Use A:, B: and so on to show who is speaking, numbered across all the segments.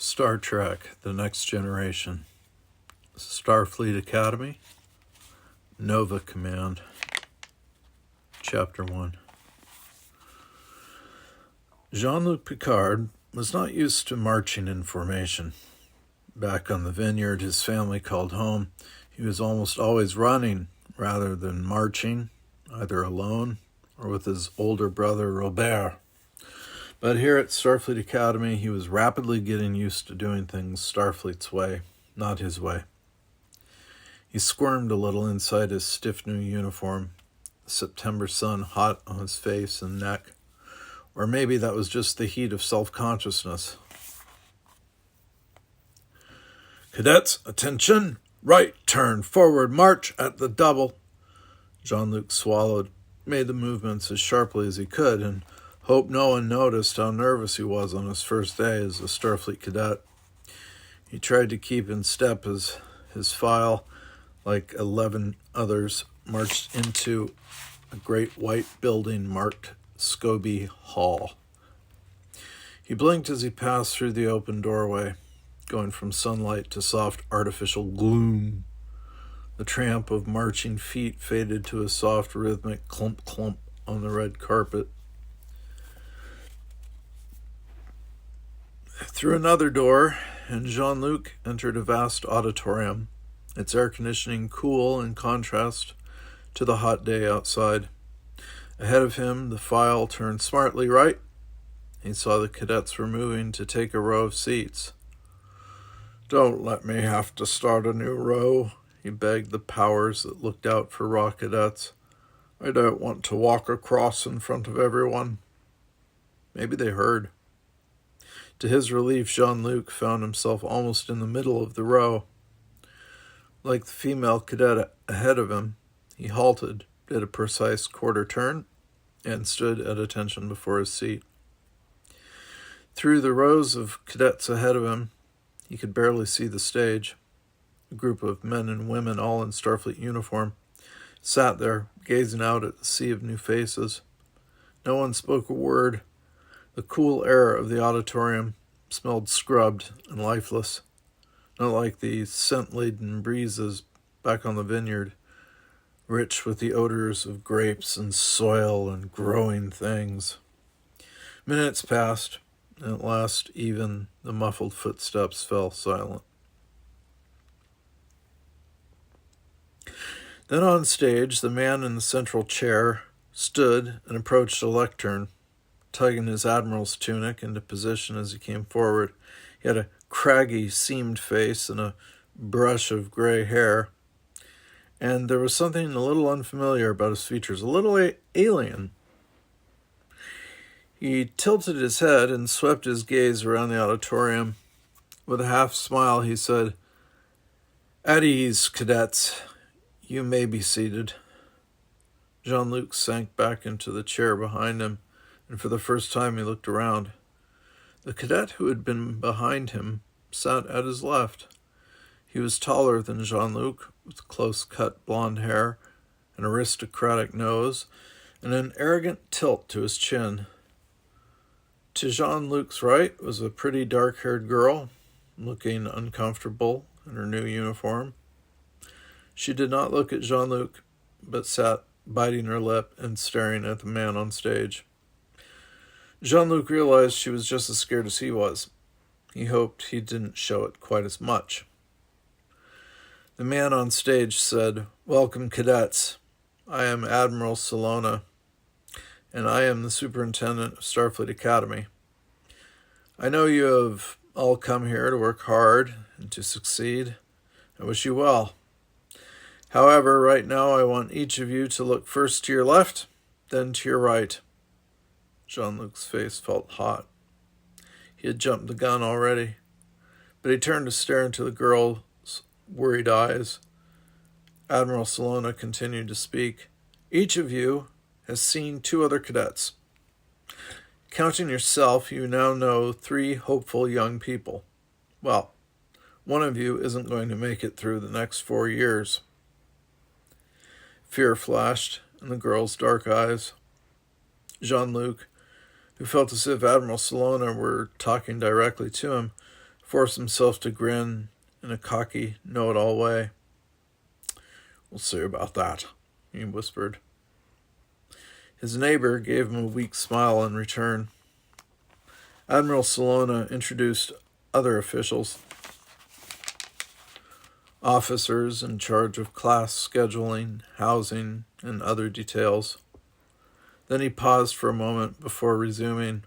A: Star Trek: The Next Generation, Starfleet Academy, Nova Command, Chapter 1. Jean-Luc Picard was not used to marching in formation. Back on the Vineyard his family called home, he was almost always running rather than marching, either alone or with his older brother Robert. But here at Starfleet Academy, he was rapidly getting used to doing things Starfleet's way, not his way. He squirmed a little inside his stiff new uniform, the September sun hot on his face and neck. Or maybe that was just the heat of self-consciousness. "Cadets, attention! Right turn, forward march at the double." Jean-Luc swallowed, made the movements as sharply as he could, and hoped no one noticed how nervous he was on his first day as a Starfleet cadet. He tried to keep in step as his file, like 11 others, marched into a great white building marked Scobie Hall. He blinked as he passed through the open doorway, going from sunlight to soft artificial gloom. The tramp of marching feet faded to a soft rhythmic clump-clump on the red carpet. Through another door, and Jean-Luc entered a vast auditorium, its air conditioning cool in contrast to the hot day outside. Ahead of him, the file turned smartly right. He saw the cadets were moving to take a row of seats. "Don't let me have to start a new row," he begged the powers that looked out for raw cadets. "I don't want to walk across in front of everyone." Maybe they heard. To his relief, Jean-Luc found himself almost in the middle of the row. Like the female cadet ahead of him, he halted, did a precise quarter turn, and stood at attention before his seat. Through the rows of cadets ahead of him, he could barely see the stage. A group of men and women, all in Starfleet uniform, sat there, gazing out at the sea of new faces. No one spoke a word. The cool air of the auditorium smelled scrubbed and lifeless, not like the scent-laden breezes back on the Vineyard, rich with the odors of grapes and soil and growing things. Minutes passed, and at last even the muffled footsteps fell silent. Then on stage, the man in the central chair stood and approached a lectern, tugging his admiral's tunic into position as he came forward. He had a craggy, seamed face and a brush of gray hair, and there was something a little unfamiliar about his features, a little alien. He tilted his head and swept his gaze around the auditorium. With a half-smile, he said, "At ease, cadets. You may be seated." Jean-Luc sank back into the chair behind him, and for the first time he looked around. The cadet who had been behind him sat at his left. He was taller than Jean-Luc, with close-cut blonde hair, an aristocratic nose, and an arrogant tilt to his chin. To Jean-Luc's right was a pretty dark-haired girl, looking uncomfortable in her new uniform. She did not look at Jean-Luc, but sat biting her lip and staring at the man on stage. Jean-Luc realized she was just as scared as he was. He hoped he didn't show it quite as much. The man on stage said, "Welcome, cadets. I am Admiral Salona, and I am the superintendent of Starfleet Academy. I know you have all come here to work hard and to succeed. I wish you well. However, right now I want each of you to look first to your left, then to your right." Jean-Luc's face felt hot. He had jumped the gun already, but he turned to stare into the girl's worried eyes. Admiral Salona continued to speak. "Each of you has seen 2 other cadets. Counting yourself, you now know 3 hopeful young people. Well, one of you isn't going to make it through the next 4 years." Fear flashed in the girl's dark eyes. Jean-Luc, who felt as if Admiral Salona were talking directly to him, forced himself to grin in a cocky, know-it-all way. "We'll see about that," he whispered. His neighbor gave him a weak smile in return. Admiral Salona introduced other officials, officers in charge of class scheduling, housing, and other details. Then he paused for a moment before resuming.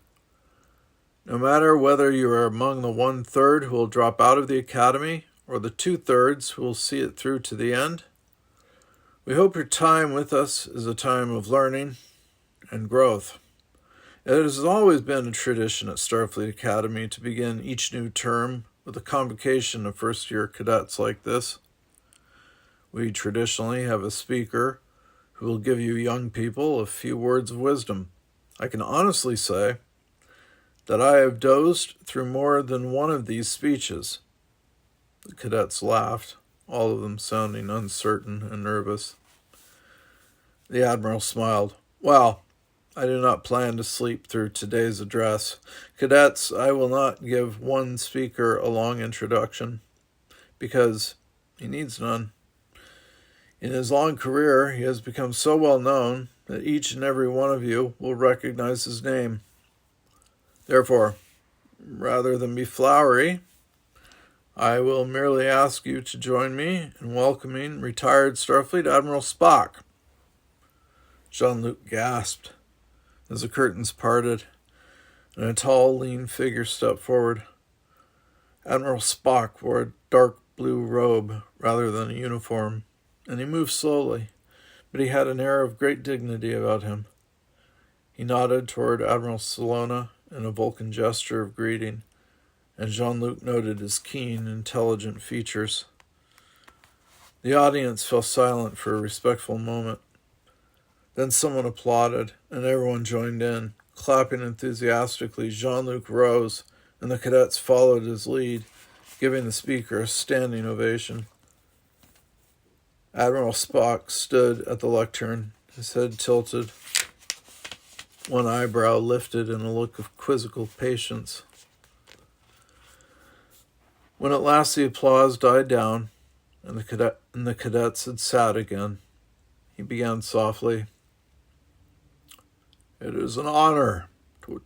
A: "No matter whether you are among the 1/3 who will drop out of the academy or the 2/3 who will see it through to the end, we hope your time with us is a time of learning and growth. It has always been a tradition at Starfleet Academy to begin each new term with a convocation of first-year cadets like this. We traditionally have a speaker who will give you young people a few words of wisdom. I can honestly say that I have dozed through more than one of these speeches." The cadets laughed, all of them sounding uncertain and nervous. The Admiral smiled. "Well, I do not plan to sleep through today's address. Cadets, I will not give one speaker a long introduction, because he needs none. In his long career, he has become so well known that each and every one of you will recognize his name. Therefore, rather than be flowery, I will merely ask you to join me in welcoming retired Starfleet Admiral Spock." Jean-Luc gasped as the curtains parted and a tall, lean figure stepped forward. Admiral Spock wore a dark blue robe rather than a uniform, and he moved slowly, but he had an air of great dignity about him. He nodded toward Admiral Salona in a Vulcan gesture of greeting, and Jean-Luc noted his keen, intelligent features. The audience fell silent for a respectful moment. Then someone applauded, and everyone joined in. Clapping enthusiastically, Jean-Luc rose, and the cadets followed his lead, giving the speaker a standing ovation. Admiral Spock stood at the lectern, his head tilted, one eyebrow lifted in a look of quizzical patience. When at last the applause died down and the cadets had sat again, he began softly. "It is an honor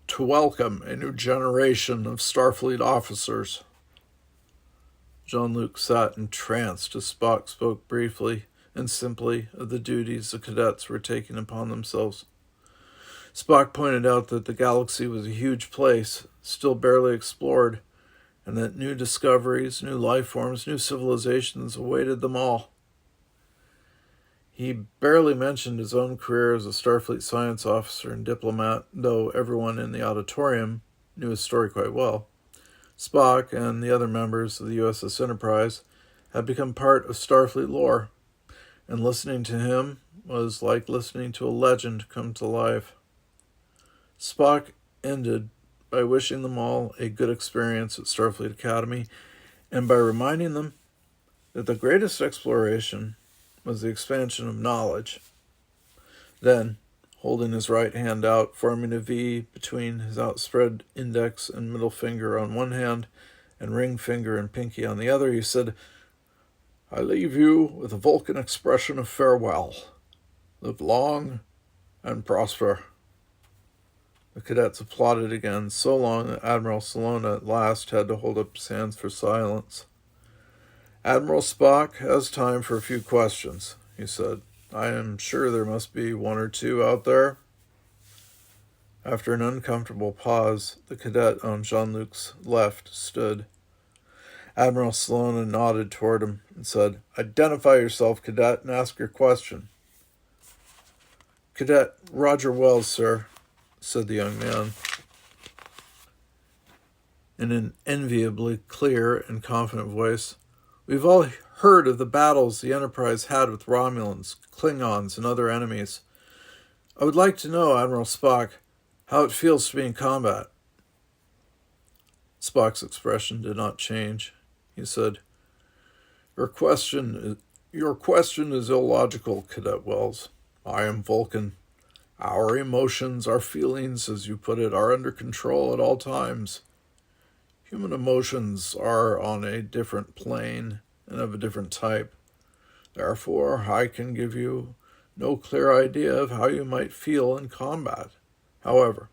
A: to welcome a new generation of Starfleet officers." Jean-Luc sat entranced as Spock spoke briefly and simply of the duties the cadets were taking upon themselves. Spock pointed out that the galaxy was a huge place, still barely explored, and that new discoveries, new life forms, new civilizations awaited them all. He barely mentioned his own career as a Starfleet science officer and diplomat, though everyone in the auditorium knew his story quite well. Spock and the other members of the USS Enterprise had become part of Starfleet lore, and listening to him was like listening to a legend come to life. Spock ended by wishing them all a good experience at Starfleet Academy, and by reminding them that the greatest exploration was the expansion of knowledge. Then, holding his right hand out, forming a V between his outspread index and middle finger on one hand, and ring finger and pinky on the other, he said, "I leave you with a Vulcan expression of farewell. Live long and prosper." The cadets applauded again, so long that Admiral Salona at last had to hold up his hands for silence. "Admiral Spock has time for a few questions," he said. "I am sure there must be one or two out there." After an uncomfortable pause, the cadet on Jean-Luc's left stood. Admiral Salona nodded toward him and said, "Identify yourself, cadet, and ask your question." "Cadet Roger Wells, sir," said the young man, in an enviably clear and confident voice. "We've all heard of the battles the Enterprise had with Romulans, Klingons, and other enemies. I would like to know, Admiral Spock, how it feels to be in combat." Spock's expression did not change. He said, Your question is illogical, Cadet Wells. I am Vulcan. Our emotions, our feelings, as you put it, are under control at all times. Human emotions are on a different plane and of a different type. Therefore, I can give you no clear idea of how you might feel in combat. However,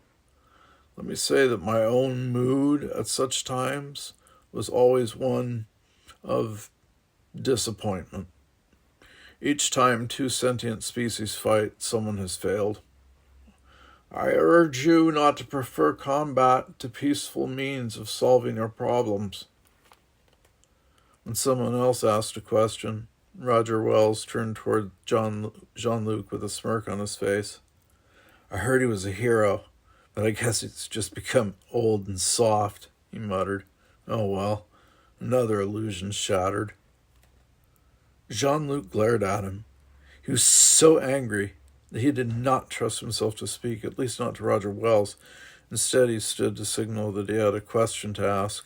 A: let me say that my own mood at such times was always one of disappointment. Each time two sentient species fight, someone has failed. I urge you not to prefer combat to peaceful means of solving your problems. When someone else asked a question, Roger Wells turned toward Jean-Luc with a smirk on his face. I heard he was a hero, but I guess he's just become old and soft, he muttered. Oh well, another illusion shattered. Jean-Luc glared at him. He was so angry that he did not trust himself to speak, at least not to Roger Wells. Instead, he stood to signal that he had a question to ask,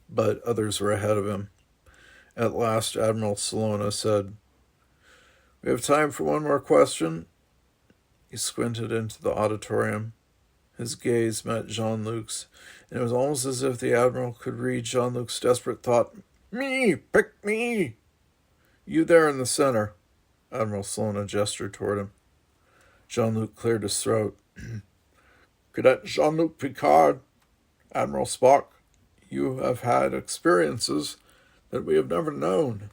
A: but others were ahead of him. At last, Admiral Salona said, "We have time for one more question." He squinted into the auditorium. His gaze met Jean-Luc's, and it was almost as if the Admiral could read Jean-Luc's desperate thought. "Me! Pick me! You there in the center." Admiral Salona gestured toward him. Jean-Luc cleared his throat. "Cadet Jean-Luc Picard, Admiral Spock, you have had experiences that we have never known.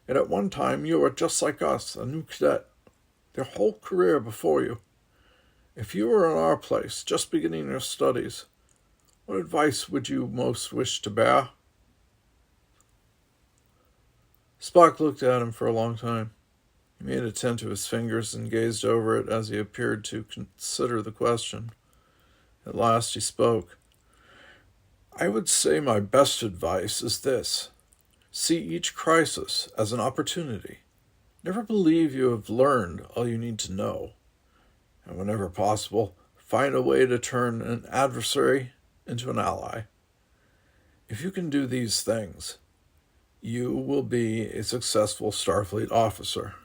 A: And at one time you were just like us, a new cadet, your whole career before you. If you were in our place, just beginning your studies, what advice would you most wish to bear?" Spock looked at him for a long time. He made a tent of his fingers and gazed over it as he appeared to consider the question. At last he spoke. "I would say my best advice is this. See each crisis as an opportunity. Never believe you have learned all you need to know. And whenever possible, find a way to turn an adversary into an ally. If you can do these things, you will be a successful Starfleet officer."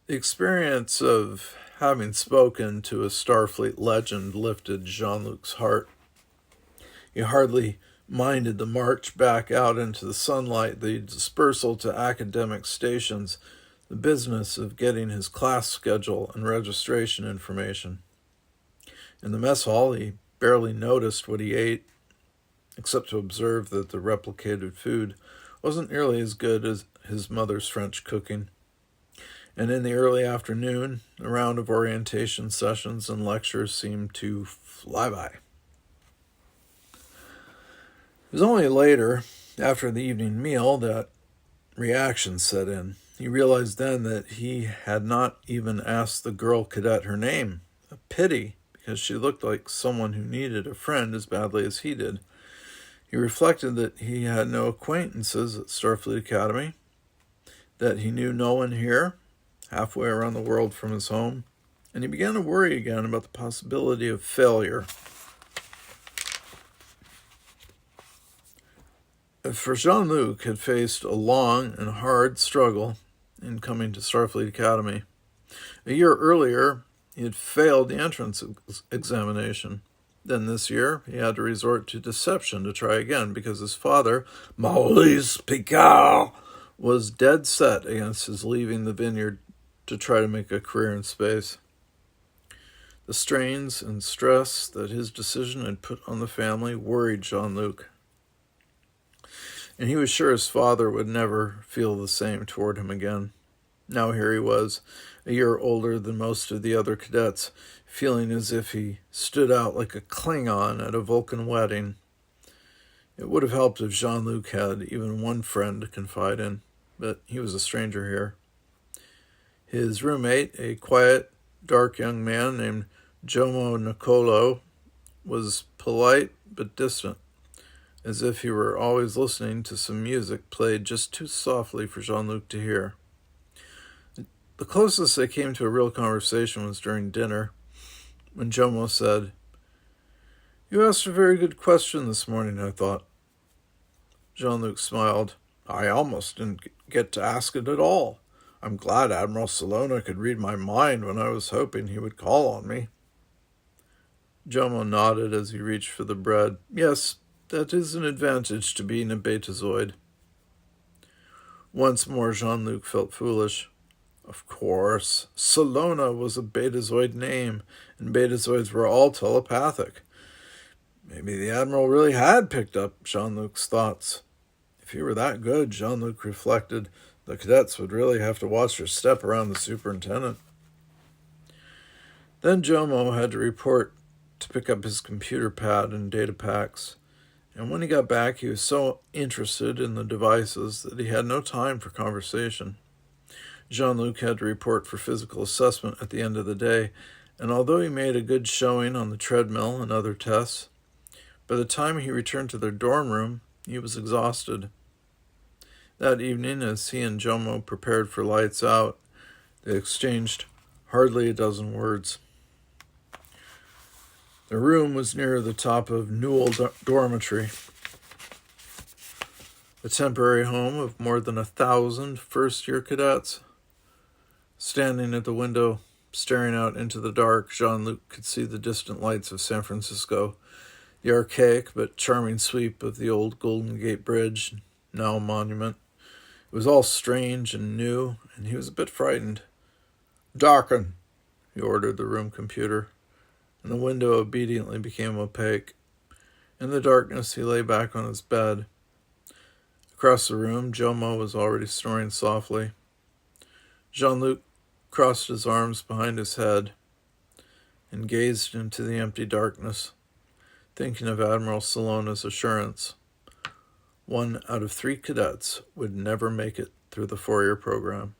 A: The experience of having spoken to a Starfleet legend lifted Jean-Luc's heart. He hardly minded the march back out into the sunlight, the dispersal to academic stations, the business of getting his class schedule and registration information. In the mess hall, he barely noticed what he ate, except to observe that the replicated food wasn't nearly as good as his mother's French cooking. And in the early afternoon, a round of orientation sessions and lectures seemed to fly by. It was only later, after the evening meal, that reaction set in. He realized then that he had not even asked the girl cadet her name. A pity, because she looked like someone who needed a friend as badly as he did. He reflected that he had no acquaintances at Starfleet Academy, that he knew no one here, halfway around the world from his home, and he began to worry again about the possibility of failure. For Jean-Luc had faced a long and hard struggle in coming to Starfleet Academy. A year earlier, he had failed the entrance examination. Then this year, he had to resort to deception to try again because his father, Maurice Picard, was dead set against his leaving the vineyard to try to make a career in space. The strains and stress that his decision had put on the family worried Jean-Luc. And he was sure his father would never feel the same toward him again. Now here he was, a year older than most of the other cadets, feeling as if he stood out like a Klingon at a Vulcan wedding. It would have helped if Jean-Luc had even one friend to confide in, but he was a stranger here. His roommate, a quiet, dark young man named Jomo Nicolo, was polite but distant, as if he were always listening to some music played just too softly for Jean-Luc to hear. The closest they came to a real conversation was during dinner, when Jomo said, "You asked a very good question this morning, I thought." Jean-Luc smiled. "I almost didn't get to ask it at all. I'm glad Admiral Salona could read my mind when I was hoping he would call on me." Jomo nodded as he reached for the bread. Yes, that is an advantage to being a betazoid. Once more Jean-Luc felt foolish. Of course, Salona was a betazoid name, and betazoids were all telepathic. Maybe the Admiral really had picked up Jean-Luc's thoughts. If he were that good, Jean-Luc reflected, the cadets would really have to watch their step around the superintendent. Then Jomo had to report to pick up his computer pad and data packs, and when he got back he was so interested in the devices that he had no time for conversation. Jean-Luc had to report for physical assessment at the end of the day, and although he made a good showing on the treadmill and other tests, by the time he returned to their dorm room, he was exhausted. That evening, as he and Jomo prepared for lights out, they exchanged hardly a dozen words. The room was near the top of Newell Dormitory, a temporary home of more than 1,000 first-year cadets. Standing at the window, staring out into the dark, Jean-Luc could see the distant lights of San Francisco, the archaic but charming sweep of the old Golden Gate Bridge, now a monument. It was all strange and new, and he was a bit frightened. "Darken," he ordered the room computer, and the window obediently became opaque. In the darkness, he lay back on his bed. Across the room, Jomo was already snoring softly. Jean-Luc crossed his arms behind his head and gazed into the empty darkness, thinking of Admiral Salona's assurance. 1 out of 3 cadets would never make it through the 4-year program.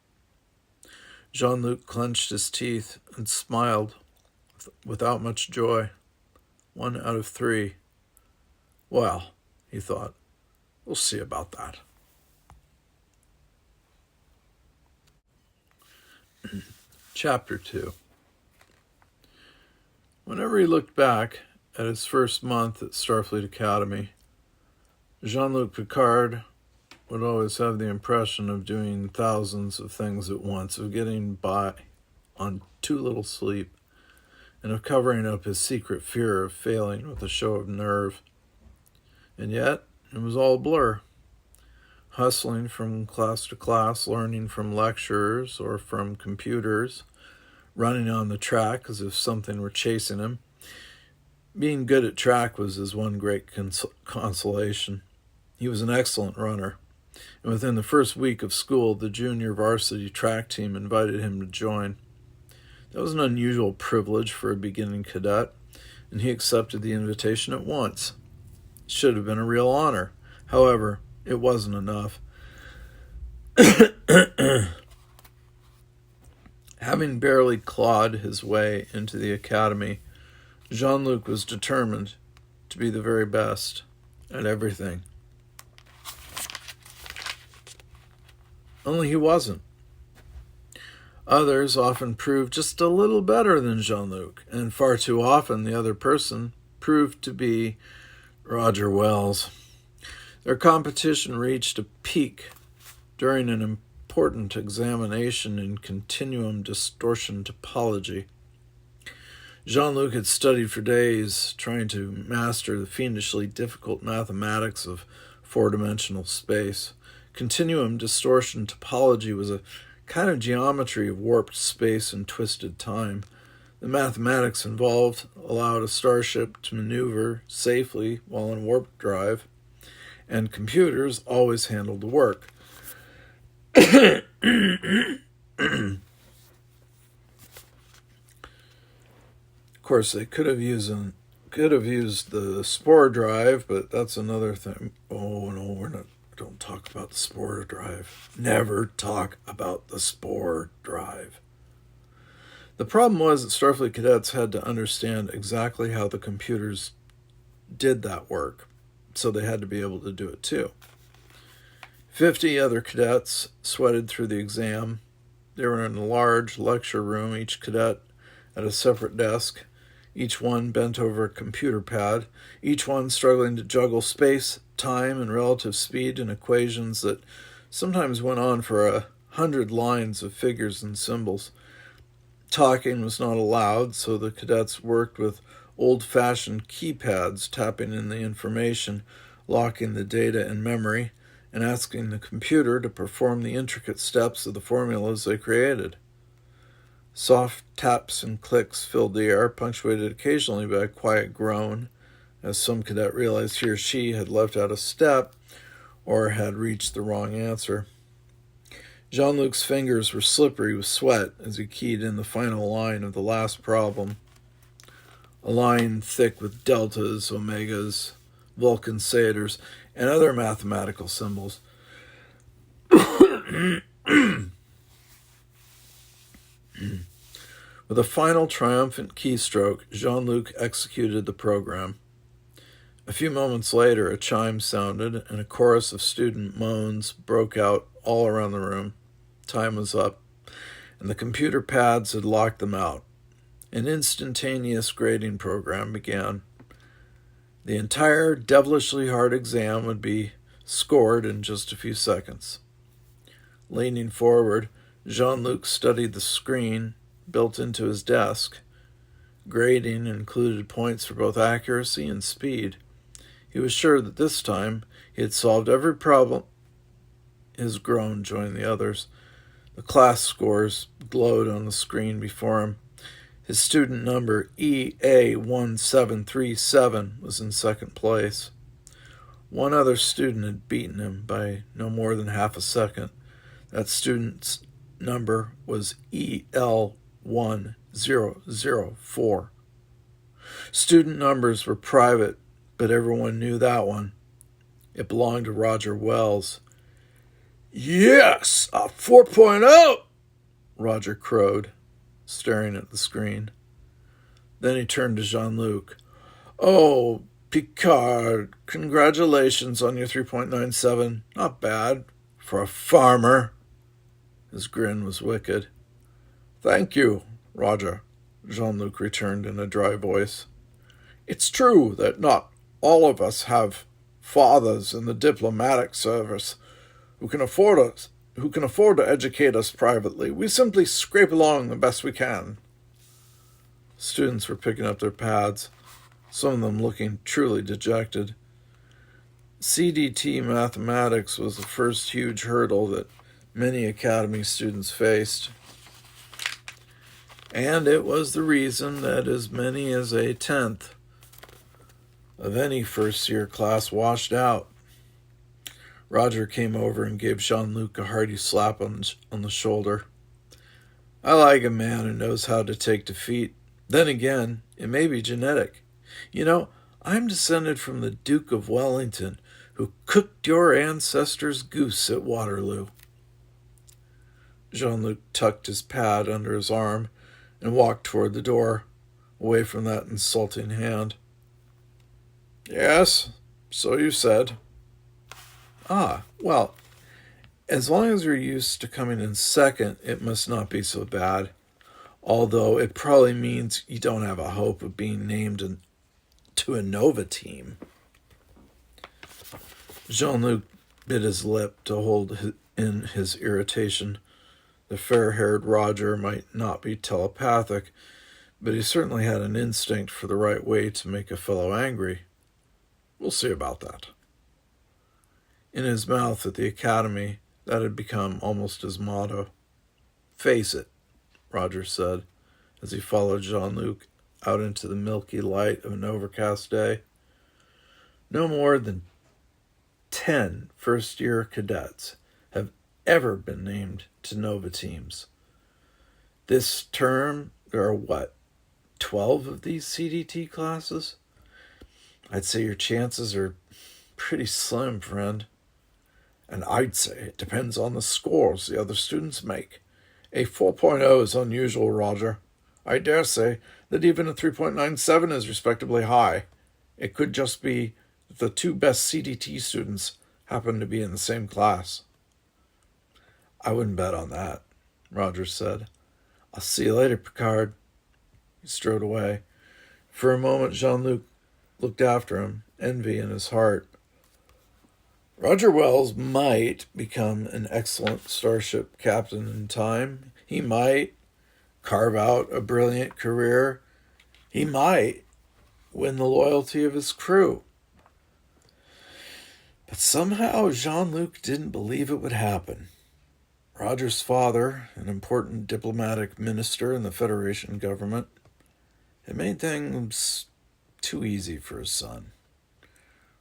A: Jean-Luc clenched his teeth and smiled without much joy. 1 out of 3. Well, he thought, we'll see about that. Chapter 2. Whenever he looked back at his first month at Starfleet Academy, Jean-Luc Picard would always have the impression of doing thousands of things at once, of getting by on too little sleep, and of covering up his secret fear of failing with a show of nerve. And yet, it was all a blur. Hustling from class to class, learning from lecturers or from computers, running on the track as if something were chasing him. Being good at track was his one great consolation. He was an excellent runner, and within the first week of school, the junior varsity track team invited him to join. That was an unusual privilege for a beginning cadet, and he accepted the invitation at once. It should have been a real honor. However, it wasn't enough. Having barely clawed his way into the academy, Jean-Luc was determined to be the very best at everything. Only he wasn't. Others often proved just a little better than Jean-Luc, and far too often the other person proved to be Roger Wells. Their competition reached a peak during an important examination in continuum distortion topology. Jean-Luc had studied for days, trying to master the fiendishly difficult mathematics of four-dimensional space. Continuum distortion topology was a kind of geometry of warped space and twisted time. The mathematics involved allowed a starship to maneuver safely while in warp drive, and computers always handled the work. Of course, they could have used the spore drive, but that's another thing. Oh no, don't talk about the spore drive. Never talk about the spore drive. The problem was that Starfleet cadets had to understand exactly how the computers did that work, so they had to be able to do it too. 50 other cadets sweated through the exam. They were in a large lecture room, each cadet at a separate desk, each one bent over a computer pad, each one struggling to juggle space, time, and relative speed in equations that sometimes went on for 100 lines of figures and symbols. Talking was not allowed, so the cadets worked with old-fashioned keypads tapping in the information, locking the data in memory, and asking the computer to perform the intricate steps of the formulas they created. Soft taps and clicks filled the air, punctuated occasionally by a quiet groan, as some cadet realized he or she had left out a step or had reached the wrong answer. Jean-Luc's fingers were slippery with sweat as he keyed in the final line of the last problem, a line thick with deltas, omegas, Vulcan satyrs, and other mathematical symbols. With a final triumphant keystroke, Jean-Luc executed the program. A few moments later, a chime sounded, and a chorus of student moans broke out all around the room. Time was up, and the computer pads had locked them out. An instantaneous grading program began. The entire devilishly hard exam would be scored in just a few seconds. Leaning forward, Jean-Luc studied the screen built into his desk. Grading included points for both accuracy and speed. He was sure that this time he had solved every problem. His groan joined the others. The class scores glowed on the screen before him. His student number, EA1737, was in second place. One other student had beaten him by no more than half a second. That student's number was EL1004. Student numbers were private, but everyone knew that one. It belonged to Roger Wells. "Yes, a 4.0, Roger crowed, staring at the screen. Then he turned to Jean-Luc. "Oh, Picard, congratulations on your 3.97. Not bad for a farmer." His grin was wicked. "Thank you, Roger," Jean-Luc returned in a dry voice. "It's true that not all of us have fathers in the diplomatic service who can afford to educate us privately. We simply scrape along the best we can." Students were picking up their pads, some of them looking truly dejected. CDT mathematics was the first huge hurdle that many academy students faced, and it was the reason that as many as a tenth of any first-year class washed out. Roger came over and gave Jean-Luc a hearty slap on the shoulder. "I like a man who knows how to take defeat. Then again, it may be genetic. You know, I'm descended from the Duke of Wellington, who cooked your ancestors' goose at Waterloo." Jean-Luc tucked his pad under his arm and walked toward the door, away from that insulting hand. "Yes, so you said." "Ah, well, as long as you're used to coming in second, it must not be so bad. Although it probably means you don't have a hope of being named to a Nova team." Jean-Luc bit his lip to hold in his irritation. The fair-haired Roger might not be telepathic, but he certainly had an instinct for the right way to make a fellow angry. We'll see about that. In his mouth at the academy, that had become almost his motto. "Face it," Roger said, as he followed Jean-Luc out into the milky light of an overcast day. "No more than 10 first-year cadets have ever been named to Nova teams. This term, there are 12 of these CDT classes? I'd say your chances are pretty slim, friend." "And I'd say it depends on the scores the other students make. A 4.0 is unusual, Roger. I dare say that even a 3.97 is respectably high. It could just be that the two best CDT students happen to be in the same class." "I wouldn't bet on that," Roger said. "I'll see you later, Picard." He strode away. For a moment, Jean-Luc looked after him, envy in his heart. Roger Wells might become an excellent starship captain in time. He might carve out a brilliant career. He might win the loyalty of his crew. But somehow Jean-Luc didn't believe it would happen. Roger's father, an important diplomatic minister in the Federation government, had made things too easy for his son.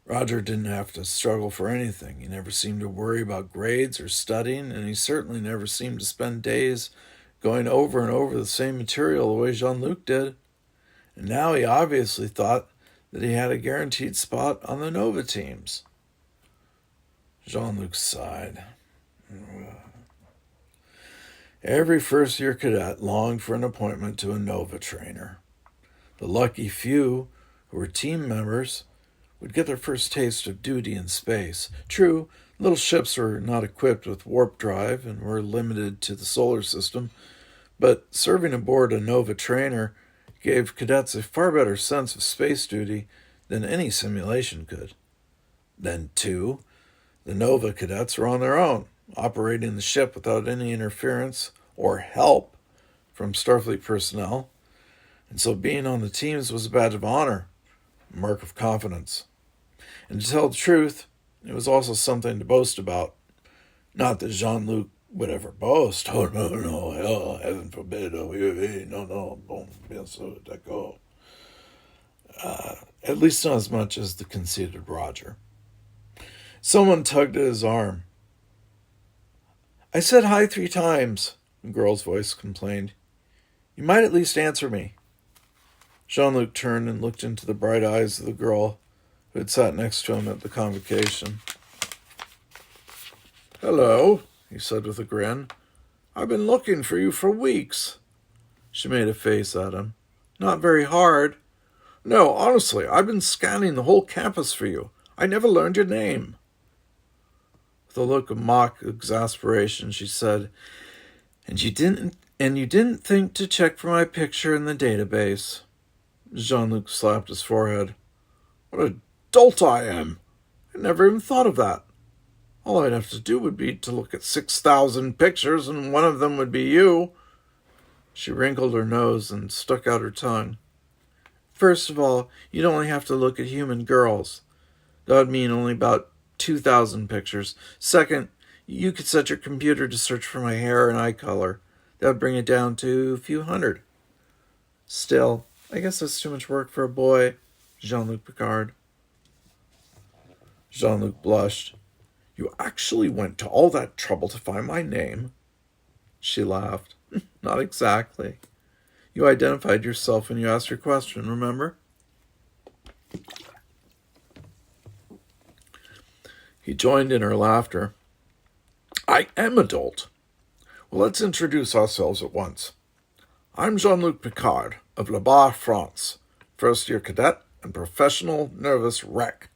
A: Roger didn't have to struggle for anything. He never seemed to worry about grades or studying, and he certainly never seemed to spend days going over and over the same material the way Jean-Luc did. And now he obviously thought that he had a guaranteed spot on the Nova teams. Jean-Luc sighed. Every first-year cadet longed for an appointment to a Nova trainer. The lucky few who were team members would get their first taste of duty in space. True, little ships were not equipped with warp drive and were limited to the solar system, but serving aboard a Nova trainer gave cadets a far better sense of space duty than any simulation could. Then, too, the Nova cadets were on their own, operating the ship without any interference or help from Starfleet personnel, and so being on the teams was a badge of honor, a mark of confidence. And to tell the truth, it was also something to boast about. Not that Jean-Luc would ever boast. Oh, no, hell, heaven forbid, no, bien sûr, d'accord. At least not as much as the conceited Roger. Someone tugged at his arm. I said hi 3 times, the girl's voice complained. You might at least answer me. Jean-Luc turned and looked into the bright eyes of the girl who had sat next to him at the convocation. Hello, he said with a grin. I've been looking for you for weeks. She made a face at him. Not very hard. No, honestly, I've been scanning the whole campus for you. I never learned your name. With a look of mock exasperation, she said, And you didn't think to check for my picture in the database. Jean-Luc slapped his forehead. What a dolt I am! I never even thought of that. All I'd have to do would be to look at 6,000 pictures, and one of them would be you. She wrinkled her nose and stuck out her tongue. First of all, you'd only have to look at human girls. That would mean only about 2,000 pictures. Second, you could set your computer to search for my hair and eye color. That would bring it down to a few hundred. Still, I guess that's too much work for a boy, Jean-Luc Picard. Jean-Luc blushed. You actually went to all that trouble to find my name? She laughed. Not exactly. You identified yourself when you asked your question, remember? He joined in her laughter. I am adult. Well, let's introduce ourselves at once. I'm Jean-Luc Picard of Le Bar, France, first-year cadet and professional nervous wreck.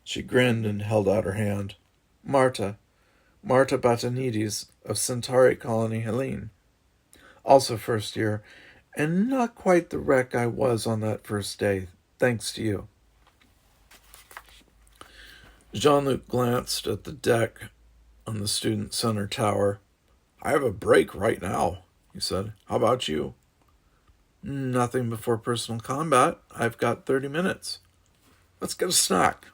A: She grinned and held out her hand. Marta Batanides of Centauri Colony Helene. Also first year, and not quite the wreck I was on that first day, thanks to you. Jean-Luc glanced at the deck on the Student Center tower. I have a break right now, he said. How about you? Nothing before personal combat. I've got 30 minutes. Let's get a snack.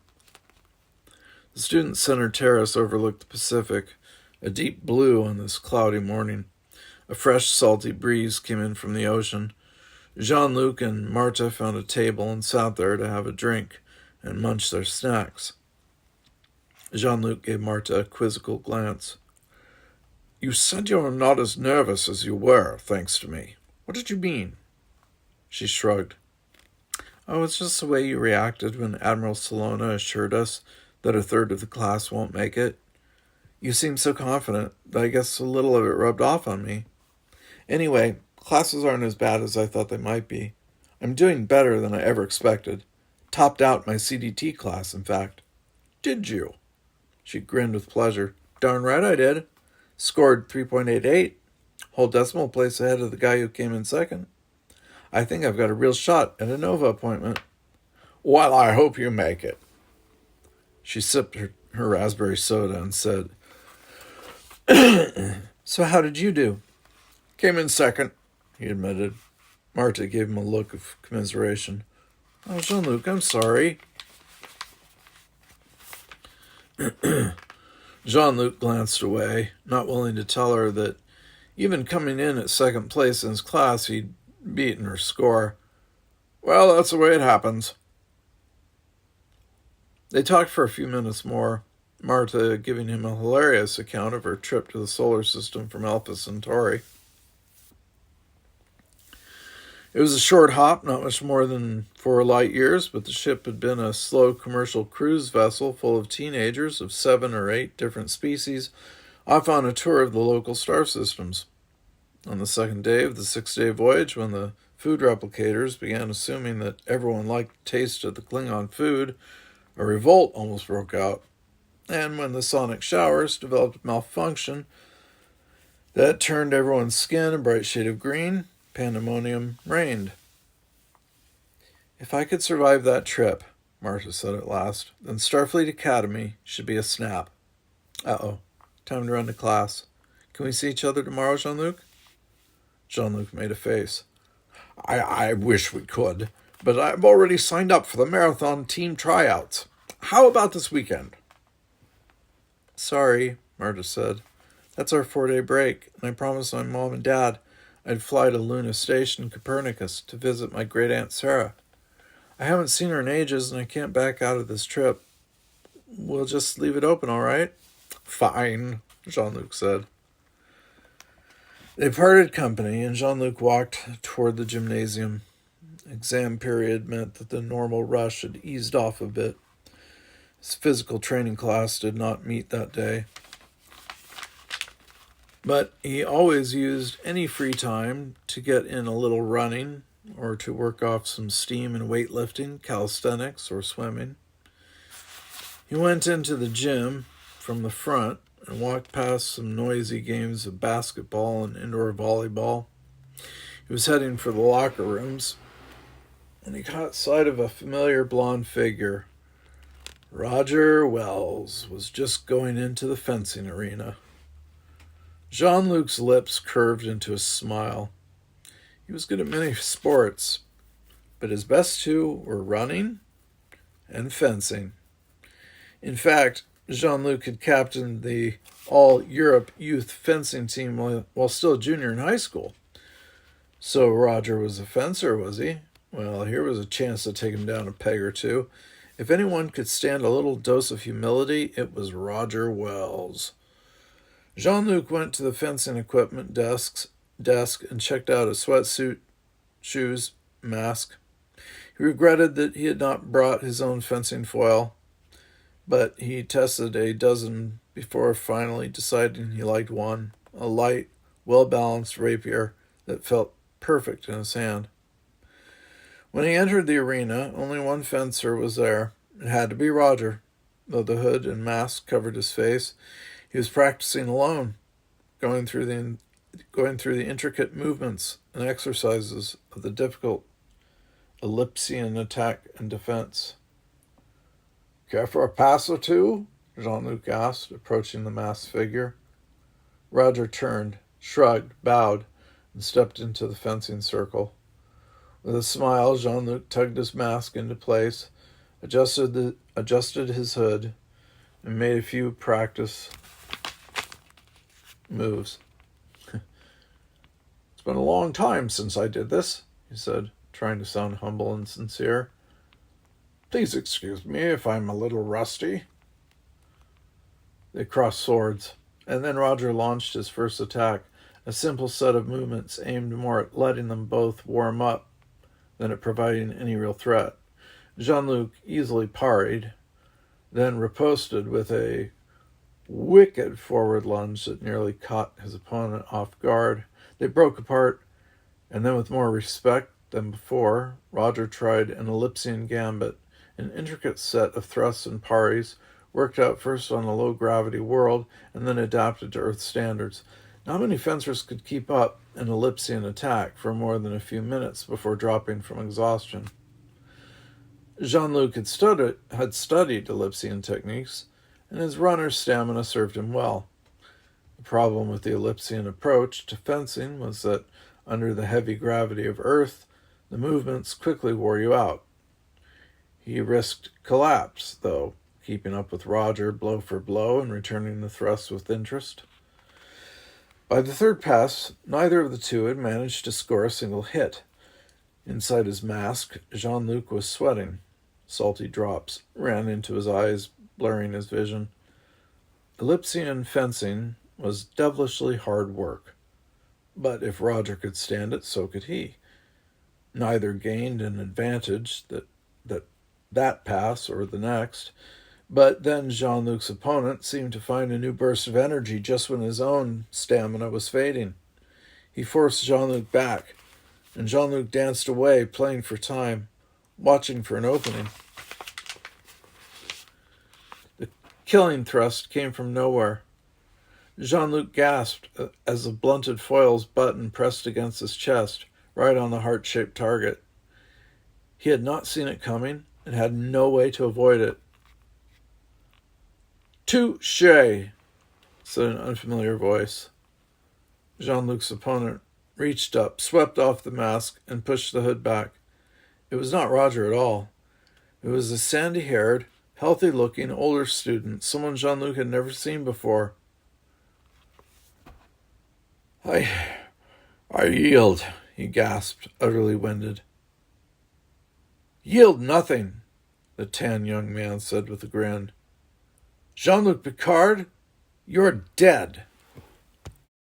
A: The Student Center terrace overlooked the Pacific, a deep blue on this cloudy morning. A fresh, salty breeze came in from the ocean. Jean-Luc and Marta found a table and sat there to have a drink and munch their snacks. Jean-Luc gave Marta a quizzical glance. You said you were not as nervous as you were, thanks to me. What did you mean? She shrugged. Oh, it's just the way you reacted when Admiral Salona assured us that a third of the class won't make it. You seemed so confident that I guess a little of it rubbed off on me. Anyway, classes aren't as bad as I thought they might be. I'm doing better than I ever expected. Topped out my CDT class, in fact. Did you? She grinned with pleasure. Darn right I did. Scored 3.88. Whole decimal place ahead of the guy who came in second. I think I've got a real shot at a Nova appointment. Well, I hope you make it. She sipped her raspberry soda and said, So how did you do? Came in second, he admitted. Marta gave him a look of commiseration. Oh, Jean-Luc, I'm sorry. Jean-Luc glanced away, not willing to tell her that even coming in at second place in his class, he'd beaten her score. Well, that's the way it happens. They talked for a few minutes more, Marta giving him a hilarious account of her trip to the solar system from Alpha Centauri. It was a short hop, not much more than 4 light years, but the ship had been a slow commercial cruise vessel full of teenagers of 7 or 8 different species, off on a tour of the local star systems. On the second day of the 6-day voyage, when the food replicators began assuming that everyone liked the taste of the Klingon food, a revolt almost broke out. And when the sonic showers developed a malfunction that turned everyone's skin a bright shade of green, pandemonium reigned. If I could survive that trip, Marta said at last, then Starfleet Academy should be a snap. Uh-oh, time to run to class. Can we see each other tomorrow, Jean-Luc? Jean-Luc made a face. I wish we could, but I've already signed up for the marathon team tryouts. How about this weekend? Sorry, Marta said. That's our 4-day break, and I promised my mom and dad I'd fly to Luna Station, Copernicus, to visit my great-aunt Sarah. I haven't seen her in ages, and I can't back out of this trip. We'll just leave it open, all right? Fine, Jean-Luc said. They parted company, and Jean-Luc walked toward the gymnasium. Exam period meant that the normal rush had eased off a bit. His physical training class did not meet that day. But he always used any free time to get in a little running or to work off some steam in weightlifting, calisthenics, or swimming. He went into the gym from the front and walked past some noisy games of basketball and indoor volleyball. He was heading for the locker rooms when he caught sight of a familiar blonde figure. Roger Wells was just going into the fencing arena. Jean-Luc's lips curved into a smile. He was good at many sports, but his best two were running and fencing. In fact, Jean-Luc had captained the All-Europe youth fencing team while still a junior in high school. So Roger was a fencer, was he? Well, here was a chance to take him down a peg or two. If anyone could stand a little dose of humility, it was Roger Wells. Jean-Luc went to the fencing equipment desk and checked out a sweatsuit, shoes, mask. He regretted that he had not brought his own fencing foil, but he tested a dozen before finally deciding he liked one, a light, well-balanced rapier that felt perfect in his hand. When he entered the arena, only one fencer was there. It had to be Roger. Though the hood and mask covered his face, he was practicing alone, going through the intricate movements and exercises of the difficult ellipsian attack and defense. Care for a pass or two? Jean-Luc asked, approaching the masked figure. Roger turned, shrugged, bowed, and stepped into the fencing circle. With a smile, Jean-Luc tugged his mask into place, adjusted his hood, and made a few practice moves. It's been a long time since I did this, he said, trying to sound humble and sincere. Please excuse me if I'm a little rusty. They crossed swords, and then Roger launched his first attack, a simple set of movements aimed more at letting them both warm up than at providing any real threat. Jean-Luc easily parried, then riposted with a wicked forward lunge that nearly caught his opponent off guard. They broke apart, and then with more respect than before, Roger tried an ellipsian gambit, an intricate set of thrusts and parries, worked out first on a low-gravity world and then adapted to Earth standards. Not many fencers could keep up an ellipsian attack for more than a few minutes before dropping from exhaustion. Jean-Luc had studied ellipsian techniques, and his runner's stamina served him well. The problem with the ellipsian approach to fencing was that under the heavy gravity of Earth, the movements quickly wore you out. He risked collapse, though, keeping up with Roger blow for blow and returning the thrust with interest. By the third pass, neither of the two had managed to score a single hit. Inside his mask, Jean-Luc was sweating. Salty drops ran into his eyes, blurring his vision. Ellipsian fencing was devilishly hard work. But if Roger could stand it, so could he. Neither gained an advantage that pass or the next, but then Jean-Luc's opponent seemed to find a new burst of energy just when his own stamina was fading. He forced Jean-Luc back, and Jean-Luc danced away, playing for time, watching for an opening. The killing thrust came from nowhere. Jean-Luc gasped as the blunted foil's button pressed against his chest, right on the heart-shaped target. He had not seen it coming and had no way to avoid it. "Touché," said an unfamiliar voice. Jean-Luc's opponent reached up, swept off the mask, and pushed the hood back. It was not Roger at all. It was a sandy-haired, healthy-looking older student, someone Jean-Luc had never seen before. I yield," he gasped, utterly winded. "Yield nothing," the tan young man said with a grin. "Jean-Luc Picard, you're dead."